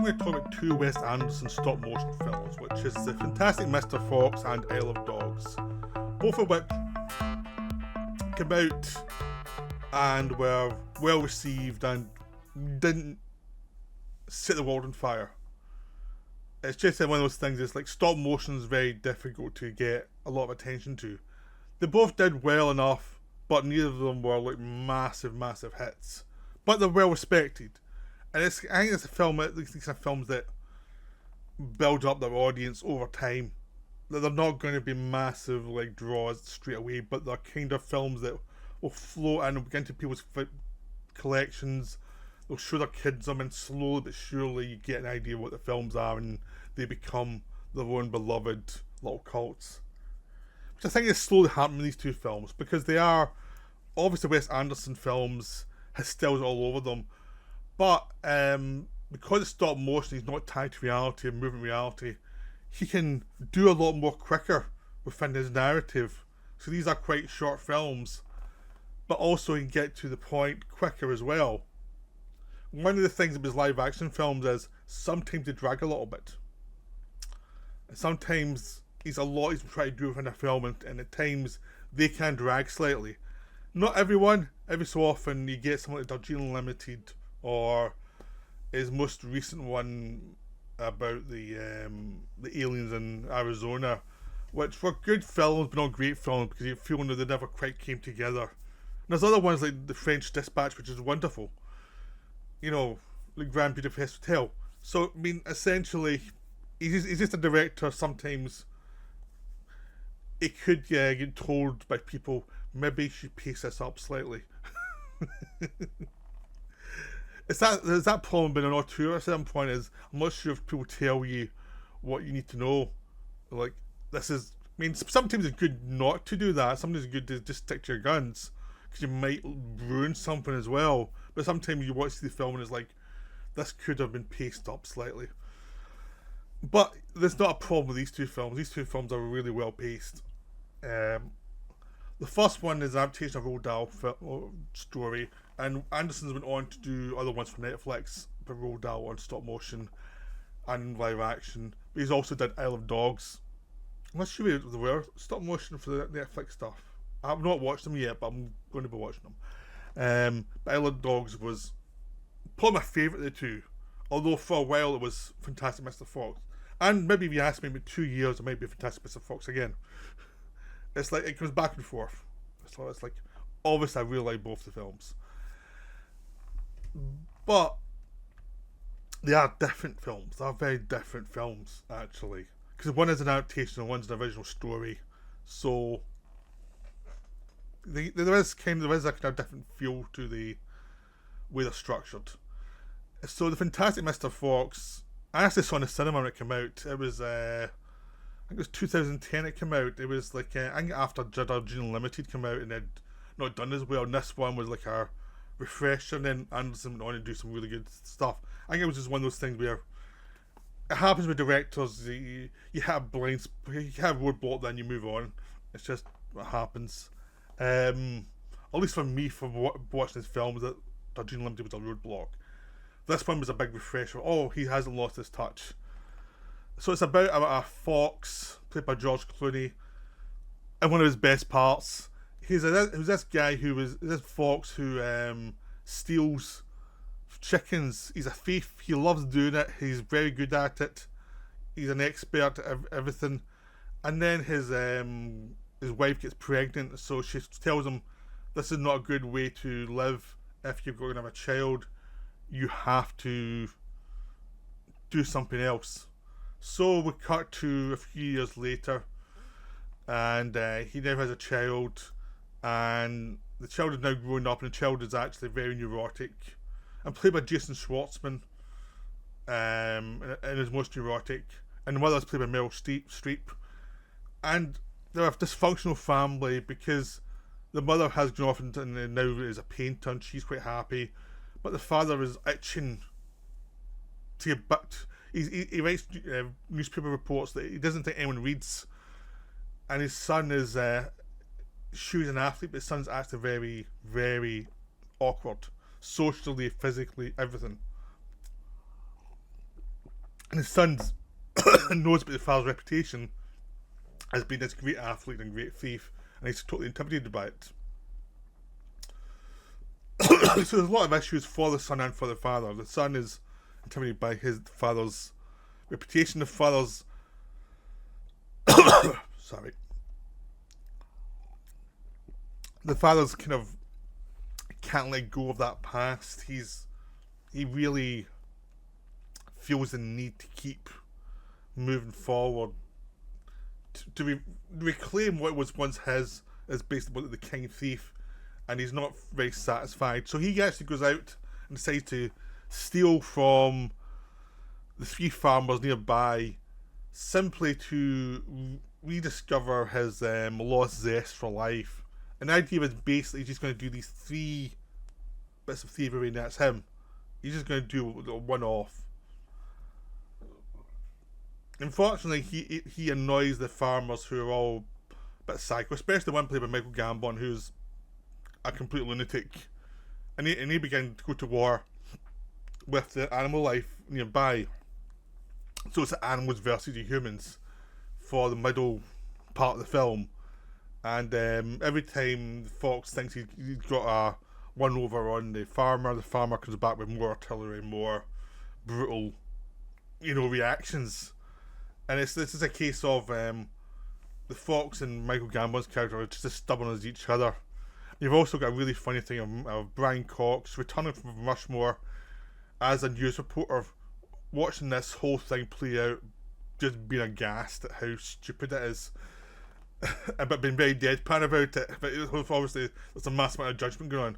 going to talk about two Wes Anderson stop motion films, which is The Fantastic Mr. Fox and Isle of Dogs. Both of which came out and were well received and didn't set the world on fire. It's just one of those things, it's like stop motion is very difficult to get a lot of attention to. They both did well enough, but neither of them were like massive hits. But they're well respected. And I think it's a film, these kind of films that build up their audience over time. They're not going to be massive like draws straight away, but they're kind of films that will float in and begin to people's collections. They'll show their kids them, and slowly but surely you get an idea what the films are, and they become their own beloved little cults. Which I think is slowly happening in these two films, because they are obviously Wes Anderson films, has stills all over them, but because it's stop motion, he's not tied to reality and moving reality. He can do a lot more quicker within his narrative. So these are quite short films, but also he can get to the point quicker as well. One of the things of his live action films is sometimes they drag a little bit. Sometimes he's trying to do within a film, and at times they can drag slightly. Not everyone. Every so often you get something like Darjeeling Limited, or his most recent one about the aliens in Arizona, which were good films but not great films, because you feel they never quite came together. And there's other ones like The French Dispatch, which is wonderful. You know, like Grand Budapest Hotel. So, I mean, essentially, he's just a director. Sometimes it could get told by people, maybe you should pace this up slightly. There's that problem been an auteur at some point, is I'm not sure if people tell you what you need to know. Like, this is, I mean, sometimes it's good not to do that. Sometimes it's good to just stick to your guns, because you might ruin something as well. But sometimes you watch the film and it's like, this could have been paced up slightly. But there's not a problem with these two films. These two films are really well paced. The first one is an adaptation of Roald Dahl story, and Anderson's went on to do other ones for Netflix, but Roald Dahl on stop motion and live action. But he's also did Isle of Dogs. I'm not sure if there were stop motion for the Netflix stuff. I have not watched them yet, but I'm going to be watching them. But Isle of Dogs was probably my favourite of the two, although for a while it was Fantastic Mr. Fox. And maybe if you ask me in 2 years, it might be Fantastic Mr. Fox again. It's like, it goes back and forth. So it's like, obviously I really like both the films. But they are different films. They are very different films, actually. Because one is an adaptation and one's an original story. So there is a kind of different feel to the way they're structured. So the Fantastic Mr. Fox, I actually saw in the cinema when it came out. It was I think it was 2010 it came out. It was like I think after Darjeeling Limited came out and had not done as well, and this one was like a refresher, and then Anderson went on to do some really good stuff. I think it was just one of those things where it happens with directors. You have blinds, you have roadblock, then you move on. It's just what happens. At least for me, for watching this film, that Darjeeling Limited was a roadblock. This one was a big refresher. Oh, he hasn't lost his touch. So it's about a fox played by George Clooney, and one of his best parts. Who's this guy this fox who steals chickens. He's a thief. He loves doing it. He's very good at it. He's an expert at everything. And then his wife gets pregnant, so she tells him, "This is not a good way to live. If you're going to have a child, you have to do something else." So we cut to a few years later, and he now has a child, and the child is now grown up, and the child is actually very neurotic, and played by Jason Schwartzman, and is most neurotic, and the mother is played by Meryl Streep, and they're a dysfunctional family because the mother has grown up and now is a painter, and she's quite happy, but the father is itching to get back. He writes newspaper reports that he doesn't think anyone reads, and his son is she's an athlete, but his son's actually very, very awkward, socially, physically, everything. And his son knows about the father's reputation as being this great athlete and great thief, and he's totally intimidated by it. So there's a lot of issues for the son and for the father. The son is intimidated by his father's reputation. The father's sorry. The father's kind of can't let go of that past. He really feels the need to keep moving forward to reclaim what was once his as basically the king thief, and he's not very satisfied. So he actually goes out and decides to steal from the three farmers nearby, simply to rediscover his lost zest for life. And the idea is basically he's just going to do these 3 bits of thievery, and that's him. He's just going to do one off. Unfortunately, he annoys the farmers who are all a bit psycho, especially the one played by Michael Gambon, who's a complete lunatic. And he began to go to war with the animal life nearby. So it's the animals versus the humans for the middle part of the film. And every time the fox thinks he's got a one over on the farmer comes back with more artillery, more brutal, reactions. And this is a case of the fox and Michael Gambon's character are just as stubborn as each other. You've also got a really funny thing of Brian Cox returning from Rushmore as a news reporter, watching this whole thing play out, just being aghast at how stupid it is, but being very deadpan about it. But obviously, there's a massive amount of judgment going on.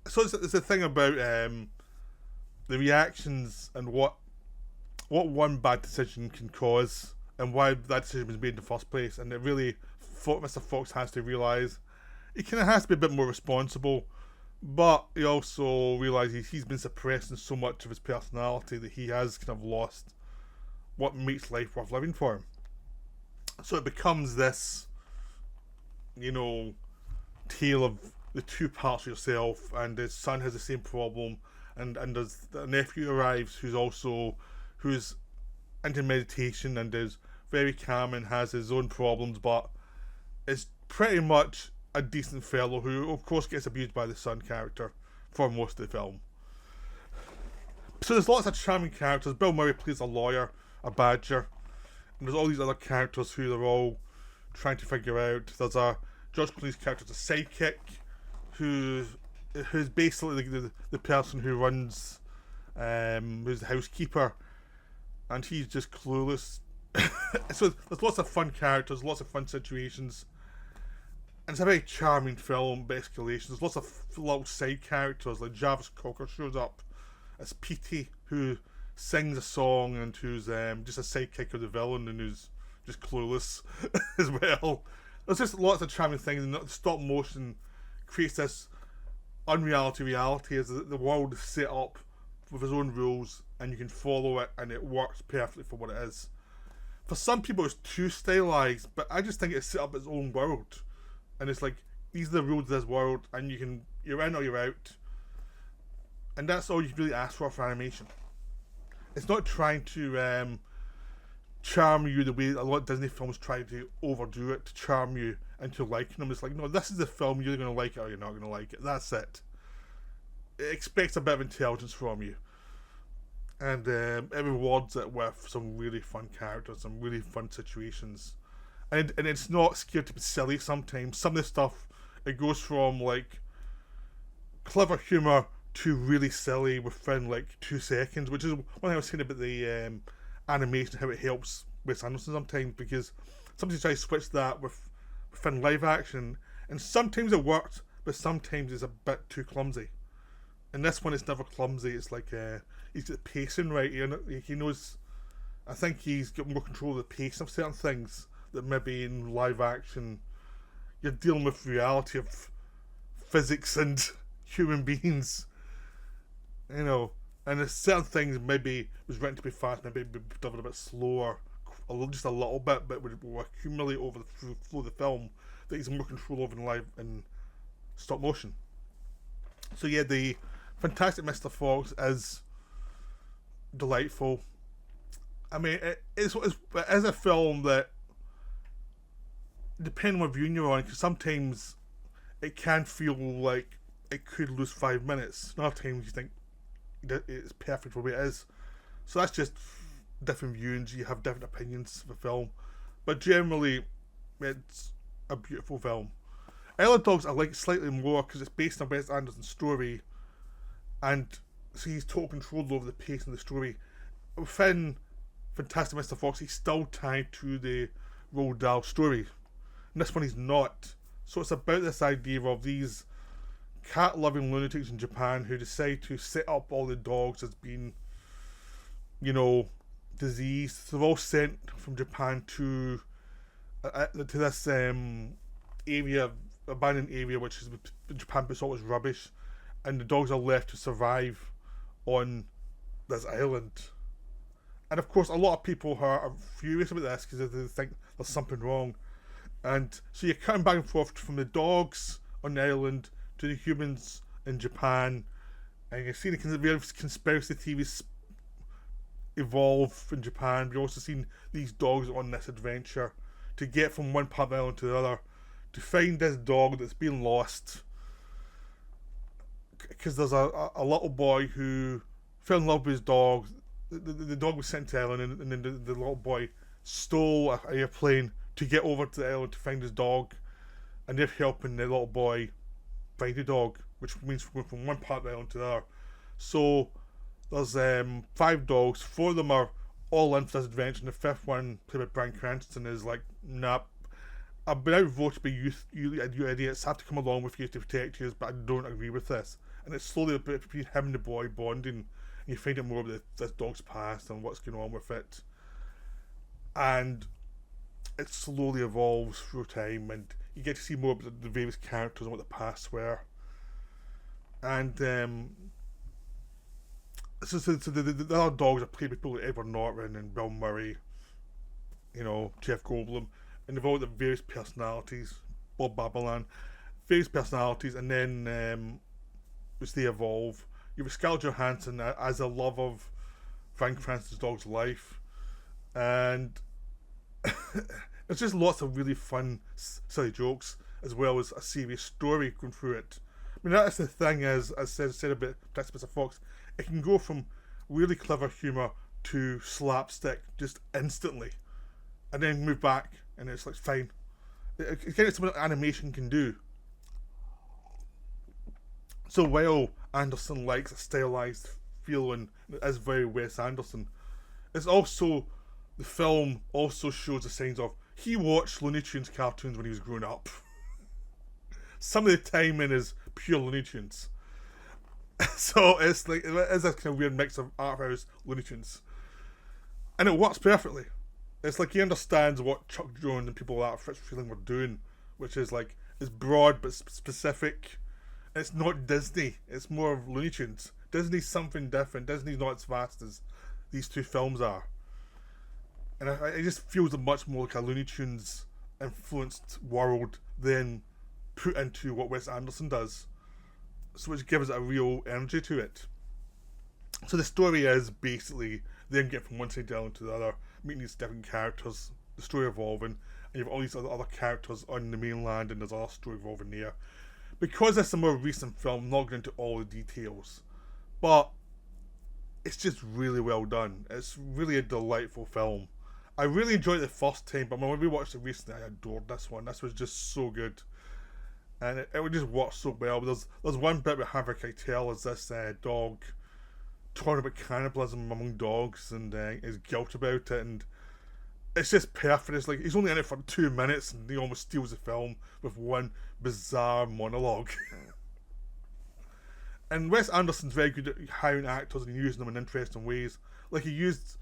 So it's the thing about the reactions and what one bad decision can cause, and why that decision was made in the first place. And it really, Mr. Fox has to realise he kind of has to be a bit more responsible, but he also realises he's been suppressing so much of his personality that he has kind of lost what makes life worth living for him. So it becomes this, tale of the 2 parts of yourself, and his son has the same problem, and there's the nephew arrives who's into meditation and is very calm and has his own problems, but is pretty much a decent fellow who, of course, gets abused by the son character for most of the film. So there's lots of charming characters. Bill Murray plays a lawyer, a badger, and there's all these other characters who they're all trying to figure out. There's a George Clooney's character's a sidekick who's basically the person who runs, who's the housekeeper, and he's just clueless. So there's lots of fun characters, lots of fun situations, and it's a very charming film, by escalation. There's lots of little side characters, like Jarvis Cocker shows up as Petey, who sings a song and who's just a sidekick of the villain and who's just clueless as well. There's just lots of charming things, and the stop motion creates this unreality reality as the world is set up with its own rules, and you can follow it, and it works perfectly for what it is. For some people it's too stylized, but I just think it's set up its own world, and it's like, these are the rules of this world, and you're in or you're out, and that's all you really ask for animation. It's not trying to charm you the way a lot of Disney films try to overdo it to charm you into liking them. It's like, no, this is the film, you're going to like it or you're not going to like it. That's it. It expects a bit of intelligence from you. And it rewards it with some really fun characters, some really fun situations. And it's not scared to be silly sometimes. Some of the stuff, it goes from like clever humour to really silly within like 2 seconds, which is one thing I was saying about the animation, how it helps Wes Anderson sometimes, because sometimes try to switch that within live action, and sometimes it works, but sometimes it's a bit too clumsy. And this one is never clumsy. It's like he's got the pacing right. He knows. I think he's got more control of the pace of certain things that maybe in live action you're dealing with reality of physics and human beings. And there's certain things maybe was written to be fast, maybe be done a bit slower, just a little bit, but will accumulate over the flow of the film that he's more control over in live and stop motion. So yeah, the Fantastic Mr. Fox is delightful. I mean, it is a film that, depending on what viewing you're on, because sometimes it can feel like it could lose 5 minutes. And other times you think that it's perfect for the way it is. So that's just different viewings. You have different opinions of the film, but generally, it's a beautiful film. Isle of Dogs I like slightly more because it's based on Wes Anderson's story, and so he's total control over the pace of the story. Within Fantastic Mr. Fox, he's still tied to the Roald Dahl story. And this one he's not. So it's about this idea of these cat-loving lunatics in Japan who decide to set up all the dogs as being, diseased. They're all sent from Japan to this area, abandoned area, which is Japan puts all its rubbish, and the dogs are left to survive on this island. And of course, a lot of people are furious about this because they think there's something wrong. And so you're cutting back and forth from the dogs on the island to the humans in Japan, and you've seen the various conspiracy theories evolve in Japan. We've also seen these dogs on this adventure to get from one part of the island to the other, to find this dog that's been lost. Because there's a little boy who fell in love with his dog. The dog was sent to the island, and then the little boy stole an airplane to get over to the island to find his dog, and they're helping the little boy find the dog, which means going from one part of the island to the other. So there's 5 dogs. 4 of them are all in for this adventure, and the 5th one, played by Bryan Cranston, is like, nah, I've been outvoted by you idiots have to come along with you to protect you, but I don't agree with this. And it's slowly between him and the boy bonding, and you find out more about this dog's past and what's going on with it. And it slowly evolves through time, and you get to see more about the various characters and what the pasts were. And so the other dogs are played by people like Edward Norton and Bill Murray, Jeff Goldblum, and they've all the various personalities, Bob Balaban, various personalities, and then as they evolve, you have Scarlett Johansson as a love of Frank Francis' dog's life, and there's just lots of really fun, silly jokes, as well as a serious story going through it. I mean, that's the thing, as I said about Mr. Fox, it can go from really clever humour to slapstick just instantly, and then move back, and it's like fine. It's kind of something that animation can do. So while Anderson likes a stylized feeling, it is very Wes Anderson, it's also, the film also shows the signs of, he watched Looney Tunes cartoons when he was growing up. Some of the timing is pure Looney Tunes. So it's like, it is a kind of weird mix of art house Looney Tunes. And it works perfectly. It's like he understands what Chuck Jones and people like that, Fritz Freeling, were doing, which is like, it's broad but specific. It's not Disney, it's more of Looney Tunes. Disney's something different. Disney's not as vast as these 2 films are. And it just feels much more like a Looney Tunes influenced world than put into what Wes Anderson does. So which gives it a real energy to it. So the story is basically them getting from one side of the island to the other, meeting these different characters, the story evolving, and you have all these other characters on the mainland, and there's other story evolving there. Because it's a more recent film, I'm not going into all the details, but it's just really well done. It's really a delightful film. I really enjoyed it the first time, but when we watched it recently, I adored this one. This was just so good, and it would just work so well. There's one bit with Harvey Keitel as this dog talking about cannibalism among dogs and his guilt about it, and it's just perfect. It's like he's only in it for 2 minutes, and he almost steals the film with one bizarre monologue. And Wes Anderson's very good at hiring actors and using them in interesting ways. Like he used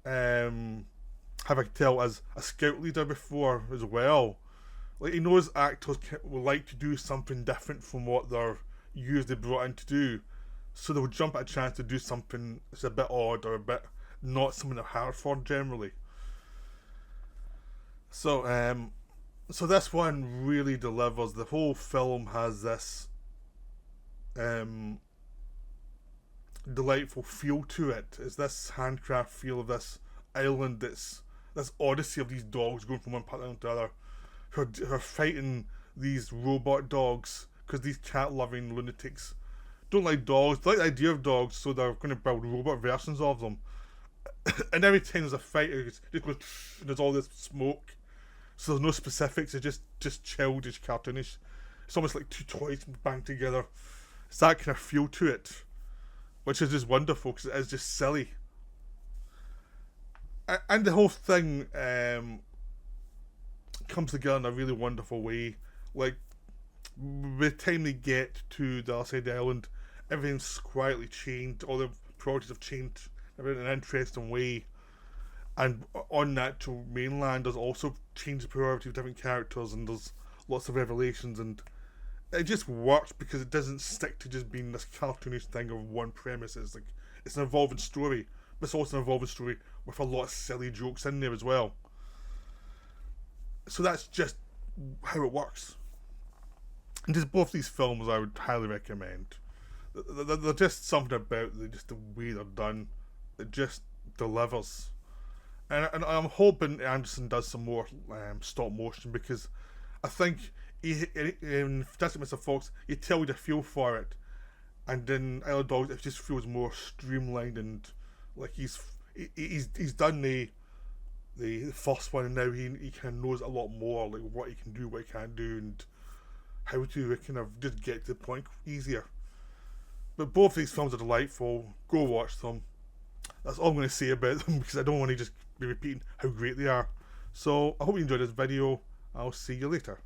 Harvey Keitel as a scout leader before as well. Like he knows actors will like to do something different from what they're usually brought in to do, so they'll jump at a chance to do something that's a bit odd or a bit not something they're hired for generally. So so this one really delivers. The whole film has this delightful feel to it. It's this handcraft feel of this island that's this odyssey of these dogs going from one part to the other, who are fighting these robot dogs because these cat-loving lunatics don't like dogs. They like the idea of dogs, so they're going to build robot versions of them. And every time there's a fight, it just goes, and there's all this smoke. So there's no specifics. It's just childish, cartoonish. It's almost like two toys banged together. It's that kind of feel to it, which is just wonderful because it is just silly. And the whole thing comes together in a really wonderful way. Like, by the time they get to the other side of the island, everything's quietly changed. All the priorities have changed in an interesting way. And on that to mainland, there's also changed the priority of different characters, and there's lots of revelations, and it just works because it doesn't stick to just being this cartoonish thing of one premise. It's like, it's an evolving story, but it's also an evolving story with a lot of silly jokes in there as well. So that's just how it works. And just both these films I would highly recommend. They're just something about just the way they're done. It just delivers. And I'm hoping Anderson does some more stop motion, because I think in Fantastic Mr. Fox, you tell you the feel for it, and in Isle of Dogs, it just feels more streamlined, and like he's done the first one, and now he kind of knows a lot more, like what he can do, what he can't do, and how to kind of just get to the point easier. But both these films are delightful. Go watch them. That's all I'm going to say about them, because I don't want to just be repeating how great they are. So I hope you enjoyed this video. I'll see you later.